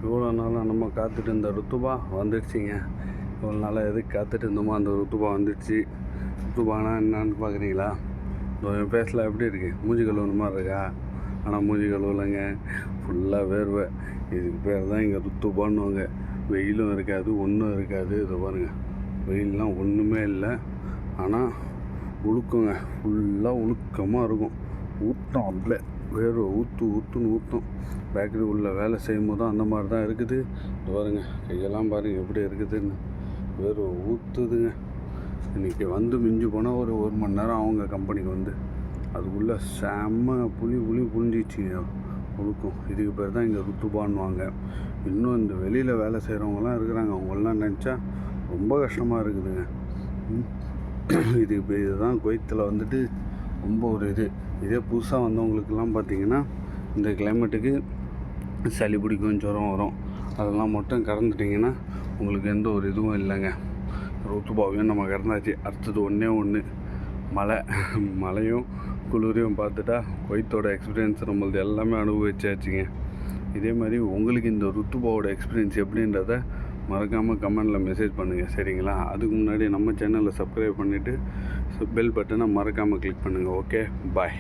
இவ்வளோ நாளாக நம்ம காத்துட்டு இருந்த ருத்துபா வந்துடுச்சிங்க. இவ்வளோ நாளாக எதுக்கு காத்துட்டு இருந்தோமோ அந்த ருத்துபா வந்துடுச்சு. ருத்துபானா என்னான்னு பார்க்குறீங்களா? என் ஃபேஸில் எப்படி இருக்குது? மூஞ்சி கழுவுன மாதிரி இருக்கா? ஆனால் மூஞ்சி கழுவலைங்க, ஃபுல்லாக வேர்வை. இதுக்கு பேர் தான் இங்கே ருத்துபான்னுவாங்க. வெயிலும் இருக்காது, ஒன்றும் இருக்காது. இதை பாருங்கள், வெயிலெலாம் ஒன்றுமே இல்லை. ஆனால் உழுக்குங்க, ஃபுல்லாக உழுக்கமாக இருக்கும். ஊட்டம் அப்படியே வேர்வை ஊற்றுன்னு ஊற்றும். பேக்கரி உள்ள வேலை செய்யும் போதும் அந்த மாதிரி தான் இருக்குது. இது பாருங்க, கையெல்லாம் பாருங்கள் எப்படி இருக்குதுன்னு, வேர்வை ஊற்றுதுங்க. இன்றைக்கி வந்து மிஞ்சி போனால் ஒரு மணி நேரம் அவங்க கம்பெனிக்கு வந்து அதுக்குள்ளே செம்ம புழிஞ்சிச்சிங்க உழுக்கும். இதுக்கு பேர் தான் இங்கே ருத்துபான்னுவாங்க. இன்னும் இந்த வெளியில் வேலை செய்கிறவங்களாம் இருக்கிறாங்க, அவங்களெலாம் நினச்சா ரொம்ப கஷ்டமாக இருக்குதுங்க. இதுதான் குவைத்தில் வந்துட்டு ரொம்ப ஒரு இதே புதுசாக வந்தவங்களுக்கெல்லாம் பார்த்திங்கன்னா இந்த கிளைமேட்டுக்கு சளி பிடிக்கும், ஜுரம் வரும். அதெல்லாம் மட்டும் கறந்துட்டிங்கன்னா உங்களுக்கு எந்த ஒரு இதுவும் இல்லைங்க. ருத்துபாவையும் நம்ம கறந்தாச்சு. அடுத்தது ஒன்று மழையும் குளிரையும் பார்த்துட்டா குவைத்தோட எக்ஸ்பீரியன்ஸ் நம்மளது எல்லாமே அனுபவிச்சாச்சுங்க. இதே மாதிரி உங்களுக்கு இந்த ருத்துபாவோட எக்ஸ்பீரியன்ஸ் எப்படின்றத மறக்காமல் கமெண்டில் மெசேஜ் பண்ணுங்கள், சரிங்களா? அதுக்கு முன்னாடி நம்ம சேனலை சப்ஸ்கிரைப் பண்ணிவிட்டு பெல் பட்டனை மறக்காமல் கிளிக் பண்ணுங்கள். ஓகே, பாய்.